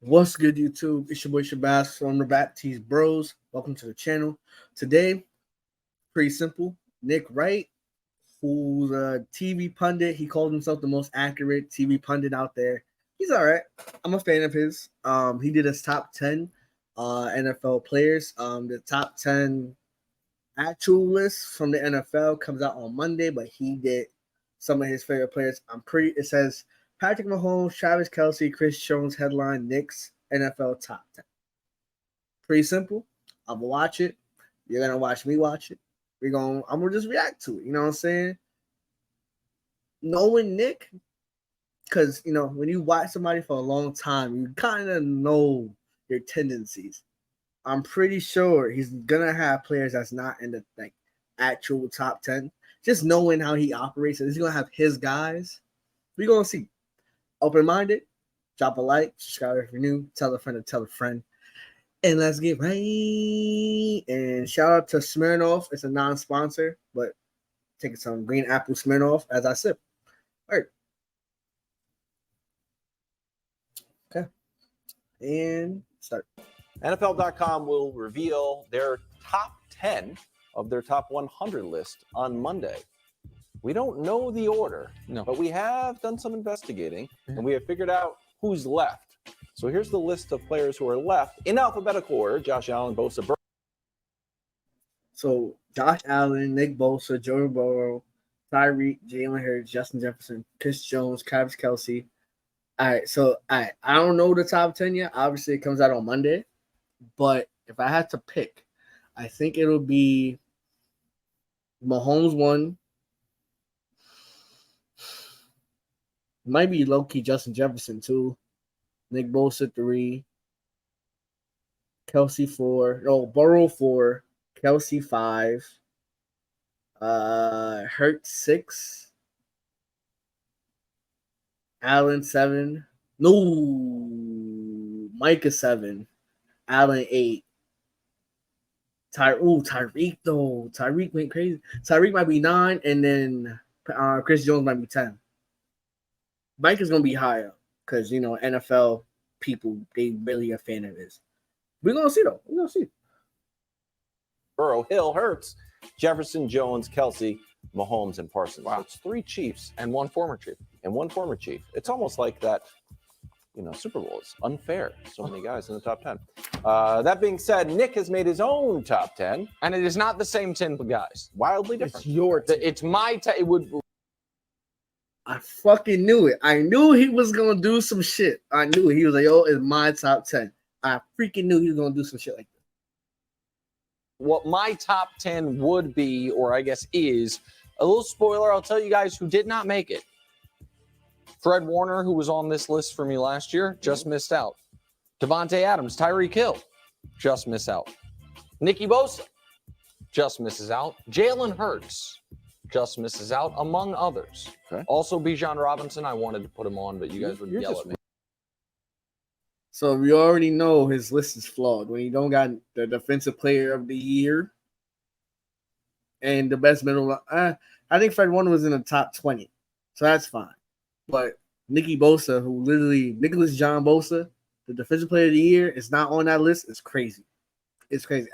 What's good, YouTube? It's your boy Shabazz from the Baptiste Bros. Welcome to the channel. Today, pretty simple. Nick Wright, who's a TV pundit, he called himself the most accurate TV pundit out there. He's all right. I'm a fan of his. He did his top 10 NFL players. The top 10 actual list from the NFL comes out on Monday, but he did some of his favorite players. It says Patrick Mahomes, Travis Kelce, Chris Jones, headline Knicks NFL top 10. Pretty simple. I'm gonna watch it. You're gonna watch me watch it. I'm gonna just react to it. You know what I'm saying? Knowing Nick, because when you watch somebody for a long time, you kind of know their tendencies. I'm pretty sure he's gonna have players that's not in the actual top 10. Just knowing how he operates, he's gonna have his guys. We're gonna see. Open-minded, drop a like, subscribe if you're new, tell a friend to tell a friend. And let's get right. And shout out to Smirnoff. It's a non-sponsor, but taking some green apple Smirnoff as I sip. All right. Okay. And start. NFL.com will reveal their top 10 of their top 100 list on Monday. We don't know the order, but we have done some investigating, and we have figured out who's left. So here's the list of players who are left in alphabetical order: Josh Allen, Bosa. So Josh Allen, Nick Bosa, Joe Burrow, Tyreek, Jalen Hurts, Justin Jefferson, Chris Jones, Travis Kelce. All right, so I don't know the top 10 yet. Obviously, it comes out on Monday. But if I had to pick, I think it'll be Mahomes 1. Might be low-key Justin Jefferson 2. Nick Bosa 3. Kelce 4. No, Burrow 4. Kelce 5. Hurts 6. Allen 7. No. Micah 7. Allen 8. Tyreek though. Tyreek went crazy. Tyreek might be 9, and then Chris Jones might be 10. Mike is gonna be higher because NFL people, they really a fan of his. We're gonna see though. We're gonna see. Burrow, Hill, Hurts, Jefferson, Jones, Kelce, Mahomes, and Parsons. Wow. It's 3 Chiefs and one former Chief. It's almost like that. Super Bowl is unfair. So many guys in the top 10. That being said, Nick has made his own top 10, And it is not the same 10 guys. wildly different. It's your team. It's my it would. I fucking knew it. I knew he was gonna do some shit. I knew it. He was like, "Yo, it's my top 10." I freaking knew he was gonna do some shit like that. What my top 10 would be, or I guess is, a little spoiler. I'll tell you guys who did not make it. Fred Warner, who was on this list for me last year, just missed out. Devontae Adams, Tyreek Hill, just miss out. Nicky Bosa, just misses out. Jalen Hurts, just misses out, among others. Okay. Also, Bijan Robinson, I wanted to put him on, but you guys would yell at me. So we already know his list is flawed when you don't got the defensive player of the year and the best middle. I think Fred Warner was in the top 20, so that's fine. But Nicky Bosa, who literally Nicholas John Bosa, the defensive player of the year, is not on that list. It's crazy. It's crazy.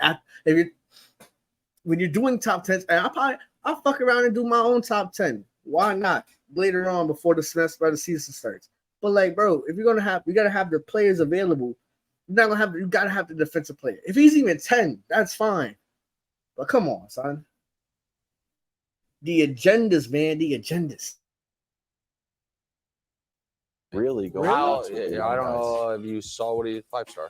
When you're doing top 10s, and I'll fuck around and do my own top 10. Why not? Later on, before the semester or the season starts. But bro, if you gotta have the players available. You gotta have the defensive player. If he's even 10, that's fine. But come on, son. The agendas, man. The agendas. Really go. Wow, I don't know if you saw what he 5-star.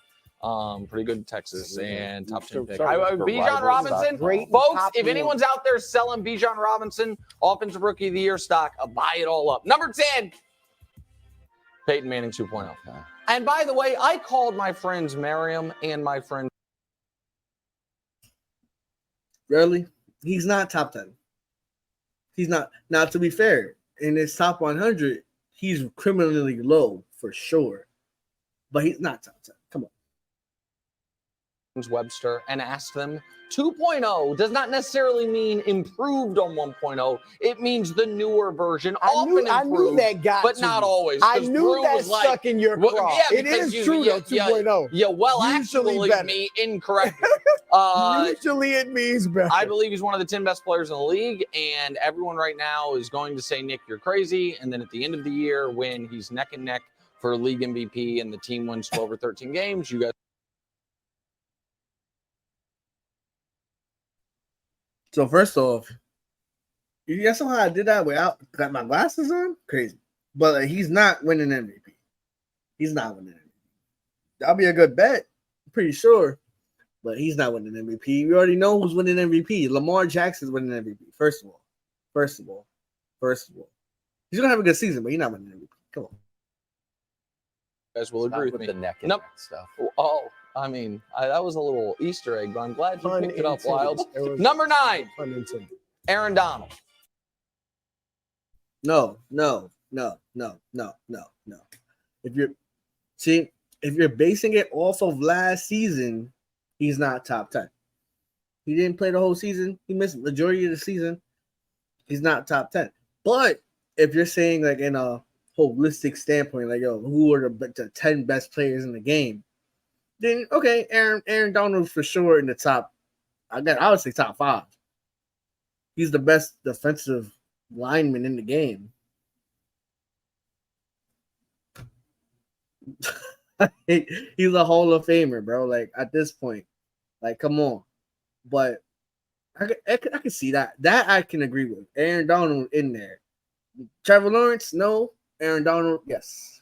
Pretty good in Texas and top 10 pick. Bijan Robinson, folks, if anyone's out there selling Bijan Robinson, offensive rookie of the year stock, I'll buy it all up. Number 10, Peyton Manning 2.0. Okay. And by the way, I called my friends Merriam and my friend. Really? He's not top 10. He's not. Now, to be fair, in his top 100, he's criminally low for sure. But he's not top 10. Come on. Webster and asked them, 2.0 does not necessarily mean improved on 1.0. It means the newer version, often improved, I knew that got but to not you. always. I 'cause knew Brew that was like, stuck in your well, craw. yeah, It because is true, though, 2.0. Yeah, well, Usually actually, better. me incorrectly. Usually it means better. I believe he's one of the 10 best players in the league, and everyone right now is going to say, Nick, you're crazy. And then at the end of the year, when he's neck and neck for league MVP and the team wins 12 or 13 games, you guys. So first off, you guess how I did that without got my glasses on? Crazy. But he's not winning MVP. He's not winning MVP. That'll be a good bet. I'm pretty sure. But he's not winning MVP. We already know who's winning MVP. Lamar Jackson's winning MVP. First of all. He's gonna have a good season, but he's not winning MVP. Come on. You guys will agree with me. The neck and Nope. that stuff. Oh, I mean, that was a little Easter egg, but I'm glad you Pun picked it up, intended. Wilds. It was Number 9, pun intended. Aaron Donald. No. If you're basing it off of last season, he's not top 10. He didn't play the whole season. He missed the majority of the season. He's not top 10. But if you're saying like in a holistic standpoint, like who are the 10 best players in the game, then okay, Aaron Donald for sure in the top. I would say top 5. He's the best defensive lineman in the game. He's a Hall of Famer, bro. Like at this point, like come on. But I can see that. That I can agree with. Aaron Donald in there. Trevor Lawrence, no. Aaron Donald, yes.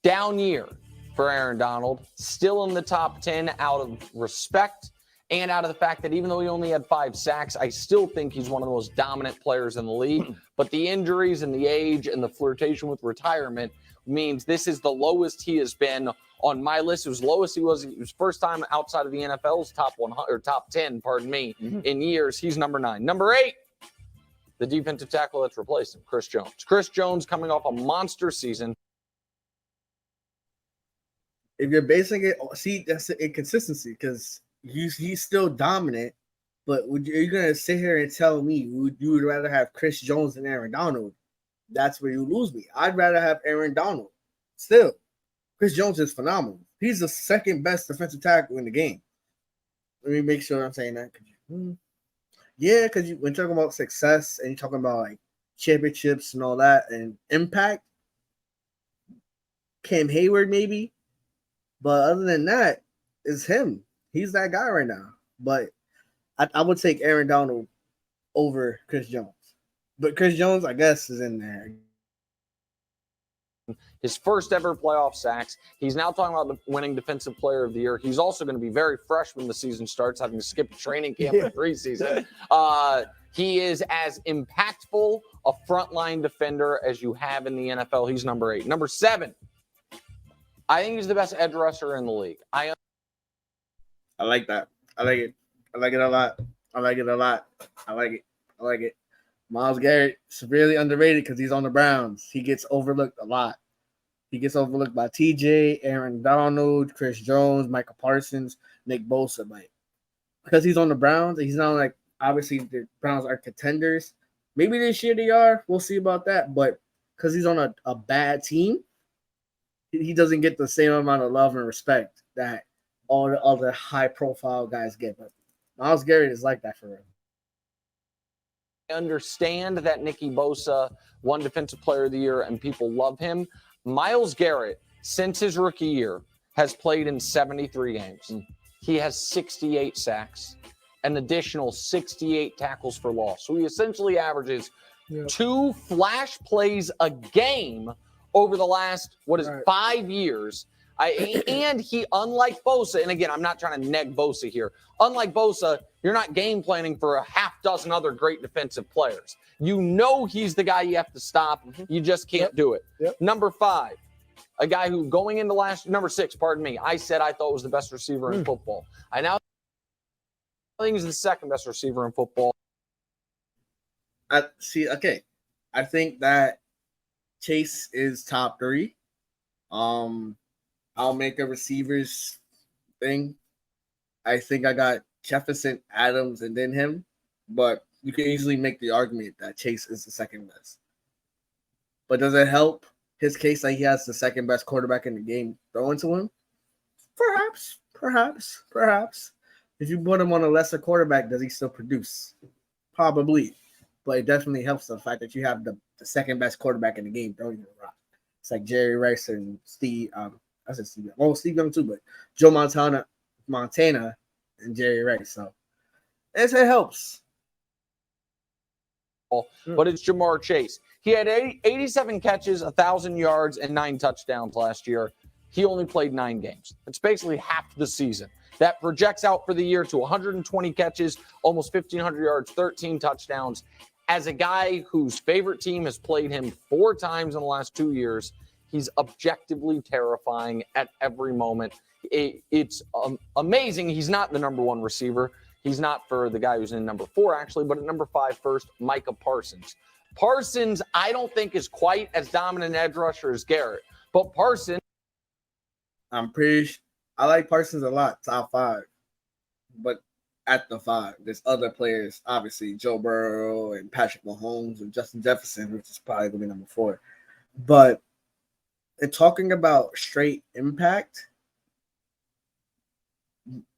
Down year for Aaron Donald. Still in the top 10 out of respect and out of the fact that even though he only had 5 sacks, I still think he's one of the most dominant players in the league. But the injuries and the age and the flirtation with retirement means this is the lowest he has been on my list. It was lowest he was first time outside of the NFL's top 100 or top 10, pardon me, in years. He's number 9. Number 8, the defensive tackle that's replaced him, Chris Jones. Chris Jones coming off a monster season. If you're basing it, see, that's the inconsistency because he's still dominant. But are you gonna sit here and tell me you would rather have Chris Jones than Aaron Donald? That's where you lose me. I'd rather have Aaron Donald. Still, Chris Jones is phenomenal. He's the second best defensive tackle in the game. Let me make sure I'm saying that. Yeah, because when you're talking about success and you're talking about like championships and all that and impact, Cam Hayward maybe. But other than that, it's him. He's that guy right now. But I would take Aaron Donald over Chris Jones. But Chris Jones, I guess, is in there. His first ever playoff sacks. He's now talking about the winning defensive player of the year. He's also going to be very fresh when the season starts, having to skip training camp for preseason. He is as impactful a frontline defender as you have in the NFL. He's number 8. Number 7. I think he's the best edge rusher in the league. I like that. I like it. I like it a lot. I like it. Myles Garrett, severely underrated because he's on the Browns. He gets overlooked a lot. He gets overlooked by TJ, Aaron Donald, Chris Jones, Michael Parsons, Nick Bosa. But because he's on the Browns, he's not like, obviously the Browns are contenders. Maybe this year they are. We'll see about that. But because he's on a bad team, he doesn't get the same amount of love and respect that all the other high-profile guys get. But Myles Garrett is like that for him. I understand that Nicky Bosa won Defensive Player of the Year and people love him. Myles Garrett, since his rookie year, has played in 73 games. He has 68 sacks, an additional 68 tackles for loss. So he essentially averages 2 flash plays a game over the last, 5 years. And he, unlike Bosa, and again, I'm not trying to neg Bosa here. Unlike Bosa, you're not game planning for a half dozen other great defensive players. You know he's the guy you have to stop. You just can't do it. Number 5, a guy who going into number 6, pardon me, I said I thought was the best receiver in football. I now think he's the second best receiver in football. I think that Chase is top 3. I'll make a receivers thing. I think I got Jefferson, Adams, and then him, but you can easily make the argument that Chase is the second best. But does it help his case that he has the second best quarterback in the game throwing to him? Perhaps. If you put him on a lesser quarterback, does he still produce? Probably. But it definitely helps the fact that you have the second best quarterback in the game throwing the rock. It's like Jerry Rice and Steve. I said Steve. Well, Steve Young too, but Joe Montana, and Jerry Rice. So it helps. But it's Jamar Chase. He had 87 catches, 1,000 yards, and 9 touchdowns last year. He only played 9 games. It's basically half the season. That projects out for the year to 120 catches, almost 1,500 yards, 13 touchdowns. As a guy whose favorite team has played him 4 times in the last 2 years, he's objectively terrifying at every moment. It's amazing. He's not the number 1 receiver. He's not for the guy who's in number 4, actually, but at number 5 first, Micah Parsons. Parsons, I don't think, is quite as dominant edge rusher as Garrett, but Parsons. I like Parsons a lot, top 5. But at the 5, there's other players, obviously, Joe Burrow and Patrick Mahomes and Justin Jefferson, which is probably going to be number 4. But in talking about straight impact,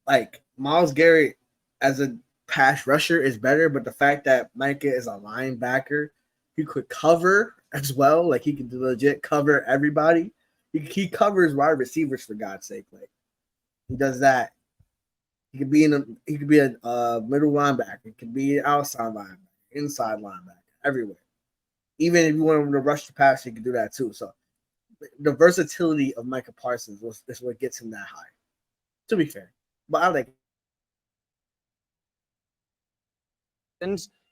like Myles Garrett as a pass rusher is better, but the fact that Micah is a linebacker, he could cover as well. Like he could legit cover everybody. He covers wide receivers, for God's sake. Like he does that. He could be a middle linebacker. He could be an outside linebacker, inside linebacker, everywhere. Even if you want him to rush the pass, he could do that too. So the versatility of Micah Parsons is what gets him that high. To be fair, but I like.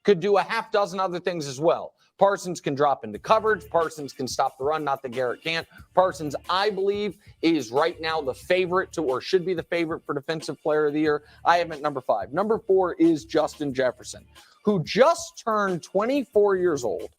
Could do a half dozen other things as well. Parsons can drop into coverage. Parsons can stop the run. Not that Garrett can't. Parsons, I believe, is right now the favorite to, or should be the favorite for Defensive Player of the Year. I have him at number 5. Number 4 is Justin Jefferson, who just turned 24 years old.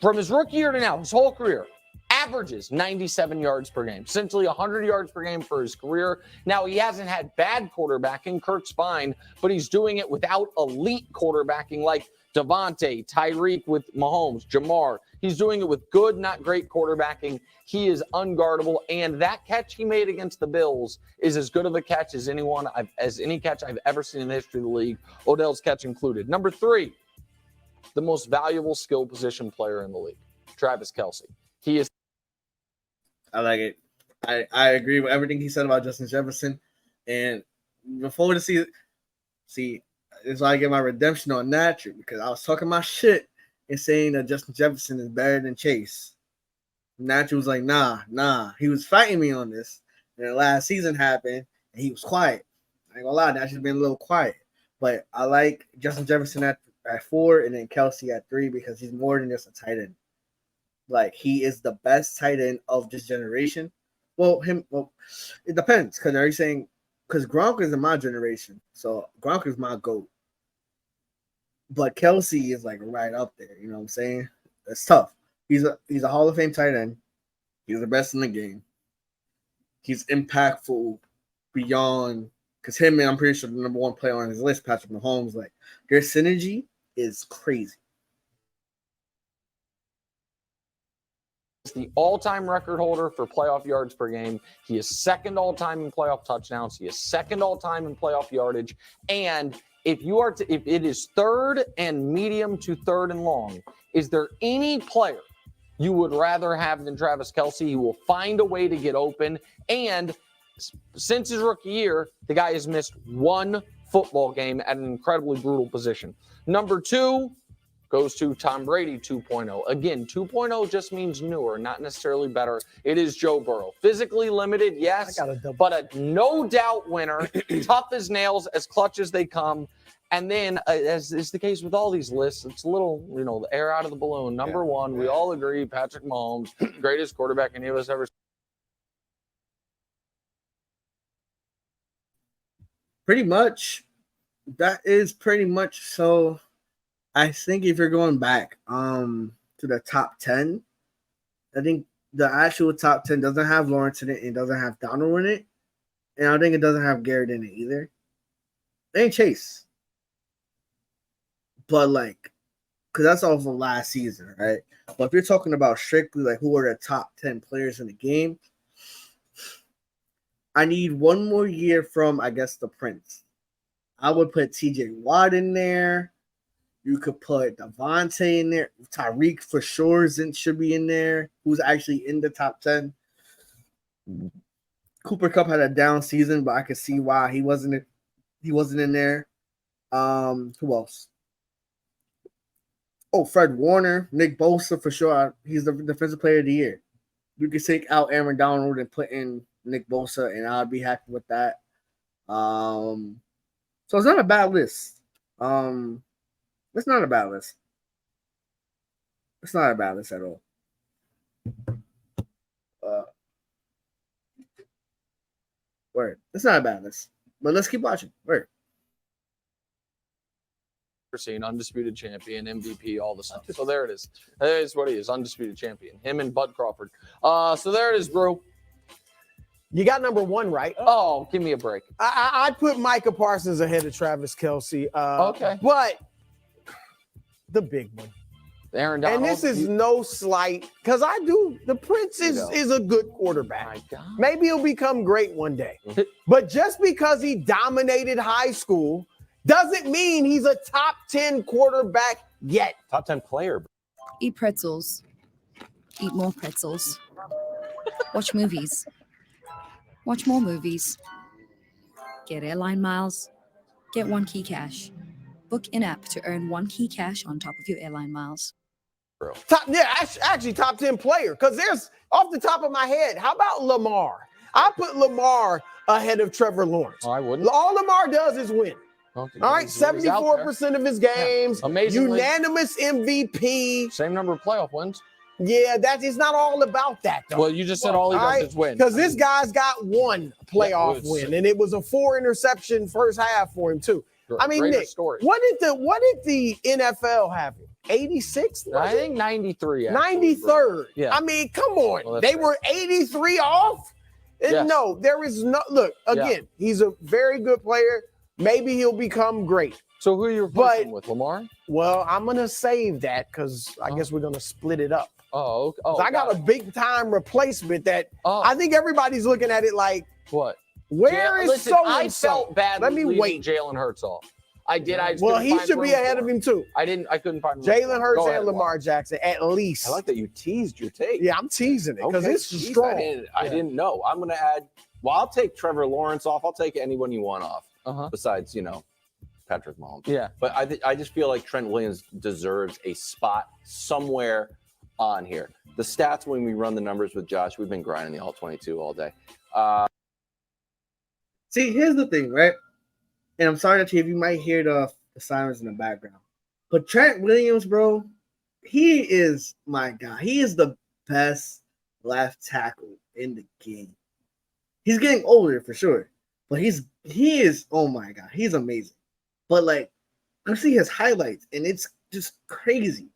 From his rookie year to now, his whole career, averages 97 yards per game, essentially 100 yards per game for his career. Now, he hasn't had bad quarterbacking, Kirk's fine, but he's doing it without elite quarterbacking like Devontae, Tyreek with Mahomes, Jamar. He's doing it with good, not great quarterbacking. He is unguardable, and that catch he made against the Bills is as good of a catch as any catch I've ever seen in the history of the league, Odell's catch included. Number 3, the most valuable skill position player in the league, Travis Kelce. He is. I like it. I agree with everything he said about Justin Jefferson. And before the season, this is why I get my redemption on Natural, because I was talking my shit and saying that Justin Jefferson is better than Chase. Natural was like, nah. He was fighting me on this. And the last season happened, and he was quiet. I ain't gonna lie, Natural's been a little quiet. But I like Justin Jefferson at 4 and then Kelce at 3 because he's more than just a tight end. Like, he is the best tight end of this generation. Well, it depends. Because are you saying, because Gronk is in my generation. So Gronk is my GOAT. But Kelce is like right up there. You know what I'm saying? It's tough. He's a Hall of Fame tight end. He's the best in the game. He's impactful beyond, because him and I'm pretty sure the number 1 player on his list, Patrick Mahomes, like their synergy is crazy. The all-time record holder for playoff yards per game. He is second all-time in playoff touchdowns. He is second all-time in playoff yardage. And if it is third and medium to third and long, is there any player you would rather have than Travis Kelce? He will find a way to get open. And since his rookie year, the guy has missed 1 football game at an incredibly brutal position. Number 2 goes to Tom Brady 2.0. Again, 2.0 just means newer, not necessarily better. It is Joe Burrow. Physically limited, yes, but a no-doubt winner, tough as nails, as clutch as they come. And then, as is the case with all these lists, it's a little, the air out of the balloon. Number 1, we all agree, Patrick Mahomes, greatest quarterback any of us ever seen. Pretty much. That is pretty much so. I think if you're going back to the top 10, I think the actual top 10 doesn't have Lawrence in it and doesn't have Donald in it. And I think it doesn't have Garrett in it either. It ain't Chase. But like, because that's all from last season, right? But if you're talking about strictly like who are the top 10 players in the game, I need one more year from, I guess, the Prince. I would put TJ Watt in there. You could put Devontae in there. Tyreek for sure should be in there, who's actually in the top 10. Cooper Kupp had a down season, but I could see why he wasn't in there. Who else? Oh, Fred Warner, Nick Bosa for sure. He's the defensive player of the year. You could take out Aaron Donald and put in Nick Bosa, and I'd be happy with that. So it's not a bad list. It's not a bad list. It's not a bad list at all. Word. It's not a bad list. But let's keep watching. Word. Seen undisputed champion, MVP, all the stuff. So there it is. That is what he is, undisputed champion. Him and Bud Crawford. So there it is, bro. You got number 1 right. Oh, give me a break. I'd put Micah Parsons ahead of Travis Kelce. Okay. But the big one. Aaron Donald. And this is no slight, because the Prince is a good quarterback. My God. Maybe he'll become great one day. But just because he dominated high school doesn't mean he's a top 10 quarterback yet. Top 10 player. Eat pretzels. Eat more pretzels. Watch movies. Watch more movies. Get airline miles. Get 1 key cash. Book in-app to earn 1 key cash on top of your airline miles. Actually top 10 player. Because there's, off the top of my head, how about Lamar? I put Lamar ahead of Trevor Lawrence. Oh, I wouldn't. All Lamar does is win. Okay, All right, 74% of his games. Yeah. Amazingly. Unanimous MVP. Same number of playoff wins. Yeah, it's not all about that, though. Well, you just said all he does is win. Because this guy's got 1 playoff win, and it was a 4-interception first half for him, too. I mean, Nick, what did the NFL have? 86? I think 93. 93rd. Yeah. I mean, come on. Well, they were 83 off? Yes. No, there is no. Look, again, he's a very good player. Maybe he'll become great. So who are you replacing with, Lamar? Well, I'm going to save that because I guess we're going to split it up. Oh, okay. I got a big-time replacement that I think everybody's looking at it like, what? Where is listen, so-and-so? I felt bad. Let me wait. Jalen Hurts off. I did. Well, he should be ahead of him too. I couldn't find Jalen Hurts and Lamar Jackson at least. I like that you teased your take. Yeah, I'm teasing it because it's strong. I didn't know. I'm going to add. Well, I'll take Trevor Lawrence off. I'll take anyone you want off. Besides, Patrick Mahomes. Yeah. But I just feel like Trent Williams deserves a spot somewhere on here. The stats, when we run the numbers with Josh, we've been grinding the all-22 all day. See, here's the thing, right? And I'm sorry that you might hear the sirens in the background. But Trent Williams, bro, he is my guy. He is the best left tackle in the game. He's getting older for sure. But he is, oh my God, he's amazing. But like, you see his highlights, and it's just crazy.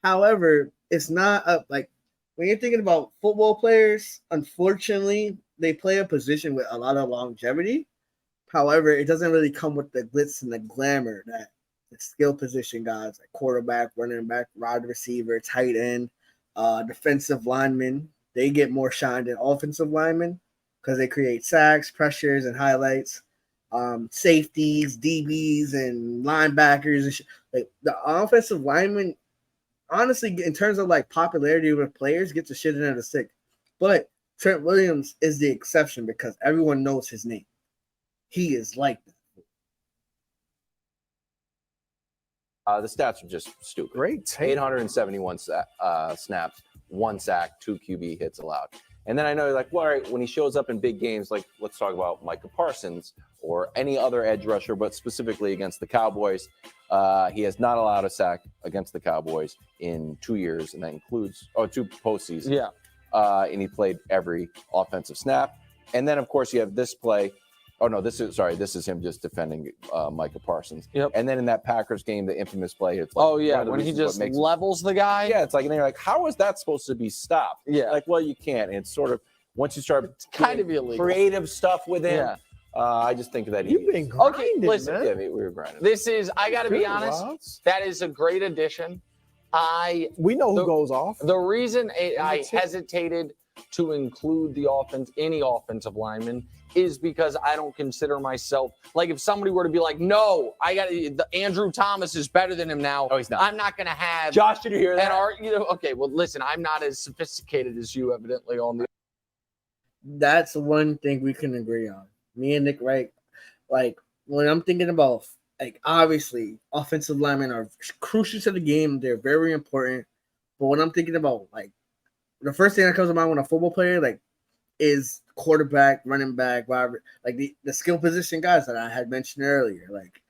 However, it's not like when you're thinking about football players, unfortunately, they play a position with a lot of longevity. However, it doesn't really come with the glitz and the glamour that the skill position guys like quarterback, running back, wide receiver, tight end, defensive linemen, they get more shine than offensive linemen because they create sacks, pressures, and highlights. Safeties, DBs, and linebackers. And like the offensive linemen, honestly, in terms of like popularity with players, gets the shit into the stick. But Trent Williams is the exception because everyone knows his name. He is like that. The stats are just stupid. Great. 871 snaps, 1 sack, 2 QB hits allowed. And then I know you're like, well, all right, when he shows up in big games, like let's talk about Micah Parsons or any other edge rusher, but specifically against the Cowboys, he has not allowed a sack against the Cowboys in 2 years, and that includes 2 postseasons. Yeah. And he played every offensive snap. And then, of course, you have this play Oh no, this is him just defending Micah Parsons. Yep. And then in that Packers game, the infamous play. It's like, when he just levels the guy. Yeah, it's like, and they're like, how is that supposed to be stopped? Yeah. Like, well, you can't. And it's sort of once you start kind of illegal creative stuff with him. Yeah. I just think that you've been grinding. Okay, listen, yeah, we were grinding. I got to be honest. That is a great addition. We know who goes off. The reason I hesitated to include any offensive lineman is because I don't consider myself, like, if somebody were to be like, no, Andrew Thomas is better than him now. Oh, he's not. I'm not going to have. Josh, did you hear that? Okay, well, listen, I'm not as sophisticated as you, evidently, on the. That's one thing we can agree on. Me and Nick, right? Like, when I'm thinking about, like, obviously, offensive linemen are crucial to the game. They're very important. But when I'm thinking about, like, the first thing that comes to mind when a football player, like, is quarterback, running back, whatever, like the skill position guys that I had mentioned earlier. Like,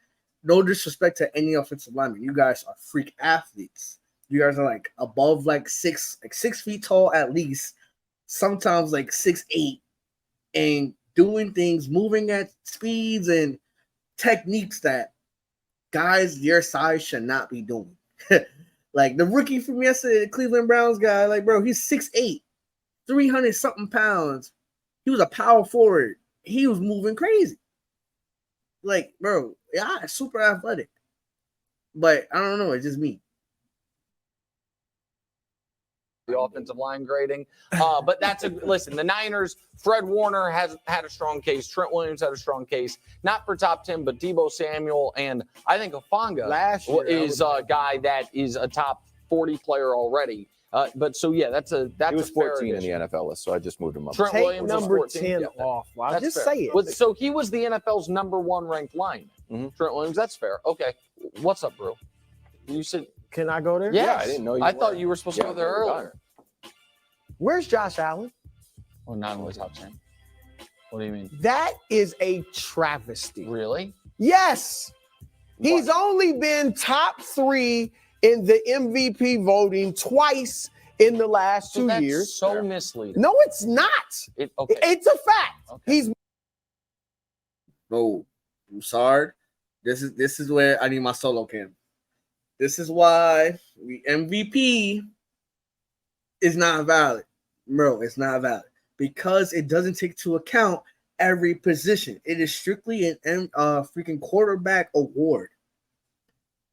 no disrespect to any offensive lineman. You guys are freak athletes. You guys are, like, above, like, 6 feet tall at least. Sometimes, like, 6'8", and doing things, moving at speeds and techniques that guys your size should not be doing. Like the rookie from yesterday, the Cleveland Browns guy, like, bro, he's 6'8", 300-something pounds. He was a power forward. He was moving crazy. Like, bro, yeah, super athletic. But I don't know, it's just me. The offensive line grading. But listen, the Niners, Fred Warner has had a strong case. Trent Williams had a strong case. Not for top 10, but Deebo Samuel. And I think Hufanga is a guy that is a top 40 player already. That's he was a 14 in the NFL list, so I just moved him up. Trent Williams number was 14. 10 off. I'll just say it. So he was the NFL's number 1 ranked lineman. Mm-hmm. Trent Williams, that's fair. Okay. What's up, bro? You said... Can I go there? Yes. Yeah, I didn't know you I thought you were supposed to go there earlier. Where's Josh Allen? Well, not in the top 10. What do you mean? That is a travesty. Really? Yes. He's only been top 3 in the MVP voting twice in the last 2 years. So misleading. No, it's not. It's a fact. Okay. He's. Oh, Broussard, this is where I need my solo cam. This is why the MVP is not valid. Bro, it's not valid. Because it doesn't take into account every position. It is strictly an freaking quarterback award.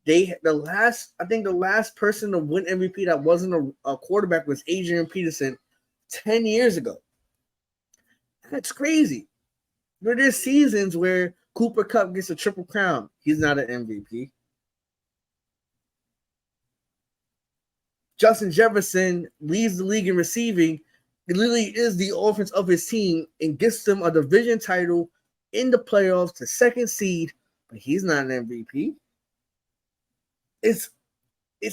The last person to win MVP that wasn't a quarterback was Adrian Peterson 10 years ago. That's crazy. But there's seasons where Cooper Kupp gets a triple crown. He's not an MVP. Justin Jefferson leads the league in receiving. He literally is the offense of his team and gets them a division title in the playoffs to second seed, but he's not an MVP. It's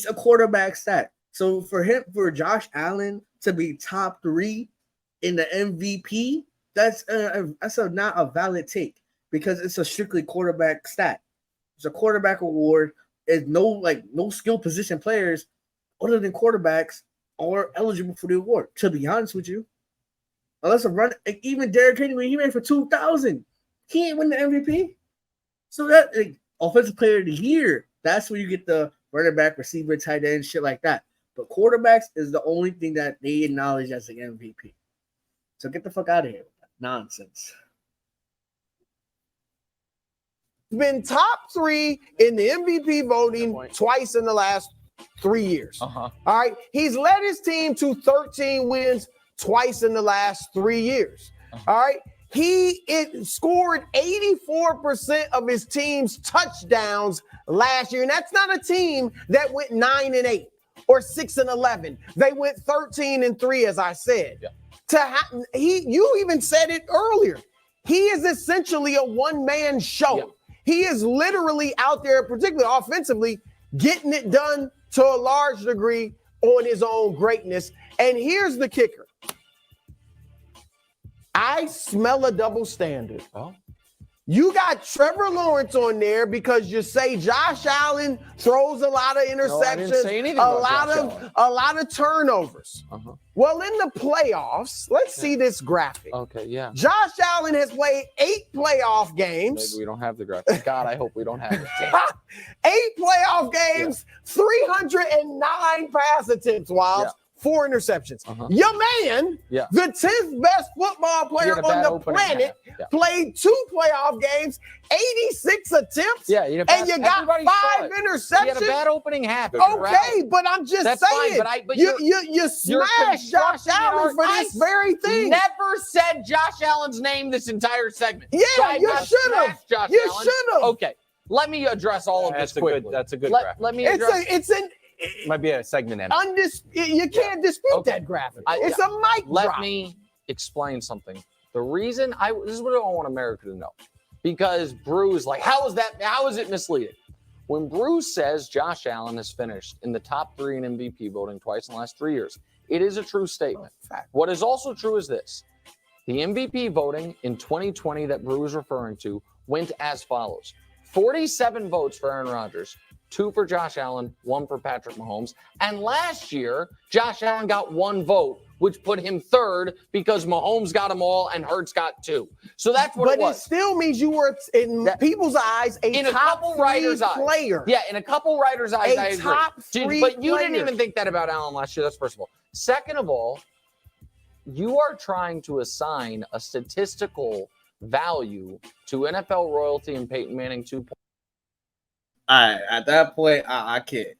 a quarterback stat. So for Josh Allen to be top 3 in the MVP, that's not a valid take because it's a strictly quarterback stat. It's a quarterback award. There's no skill position players other than quarterbacks are eligible for the award, to be honest with you. Unless even Derrick Henry, he ran for 2,000. He ain't win the MVP. So that offensive player of the year, that's where you get the running back, receiver, tight end, shit like that. But quarterbacks is the only thing that they acknowledge as an MVP. So get the fuck out of here with that nonsense. Been top 3 in the MVP voting twice in the last 3 years. All right. He's led his team to 13 wins twice in the last 3 years. All right. He scored 84% of his team's touchdowns last year. And that's not a team that went 9-8 or 6-11. They went 13-3, as I said. Yeah. You even said it earlier. He is essentially a one-man show. Yeah. He is literally out there, particularly offensively, getting it done to a large degree on his own greatness. And here's the kicker. I smell a double standard. Oh. You got Trevor Lawrence on there because you say Josh Allen throws a lot of interceptions, a lot of turnovers. Well, in the playoffs, let's see this graphic. Okay, yeah. Josh Allen has played 8 playoff games. Maybe we don't have the graphic. God, I hope we don't have it. 8 playoff games, 309 pass attempts, Wilds, 4 interceptions. Your man, the 10th best football player on the planet, played 2 playoff games, 86 attempps, and you got 5 interceptions. He had a bad opening half. Okay, but I'm just saying, fine, but you smashed Josh Allen for this very thing. Never said Josh Allen's name this entire segment. Yeah, you should have. You should have. Okay, let me address all of this quickly. That's a good graphic. Let me address. Might be a segment end. You can't dispute that graphic. It's a mic drop. Let me explain something. The reason this is what I want America to know. Because Bruce, like, how is it misleading? When Bruce says Josh Allen has finished in the top 3 in MVP voting twice in the last 3 years, it is a true statement. What is also true is this. The MVP voting in 2020 that Bruce is referring to went as follows. 47 votes for Aaron Rodgers, 2 for Josh Allen, 1 for Patrick Mahomes. And last year, Josh Allen got 1 vote, which put him 3rd because Mahomes got them all and Hurts got 2. So that's what it was. But it still means you were, in people's eyes, in a couple writers' player. Yeah, in a couple writers' eyes, I agree. Top 3 but you player. didn't even think that about Allen last year. That's first of all. Second of all, you are trying to assign a statistical value to NFL royalty and Peyton Manning 2. At that point, I can't.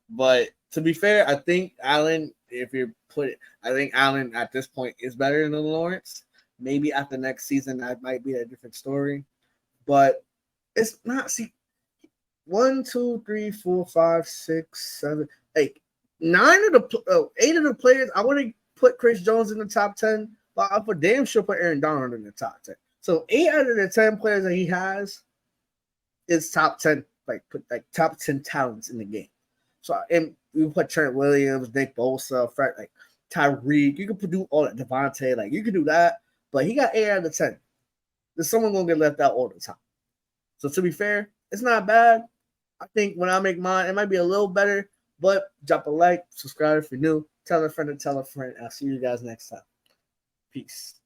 But to be fair, I think Allen, I think Allen at this point is better than Lawrence. Maybe after next season, that might be a different story. But it's not. See, 1, 2, 3, 4, 5, 6, 7, 8, 8 of the players. I want to put Chris Jones in the top 10, but I for damn sure put Aaron Donald in the top 10. So 8 out of the 10 players that he has is top 10. Like top 10 talents in the game. So and we put Trent Williams, Nick Bosa, Fred, like Tyreek. You can do all that. Devontae, like you can do that. But he got 8 out of 10. There's someone gonna get left out all the time. So to be fair, it's not bad. I think when I make mine, it might be a little better. But drop a like, subscribe if you're new, tell a friend to tell a friend. I'll see you guys next time. Peace.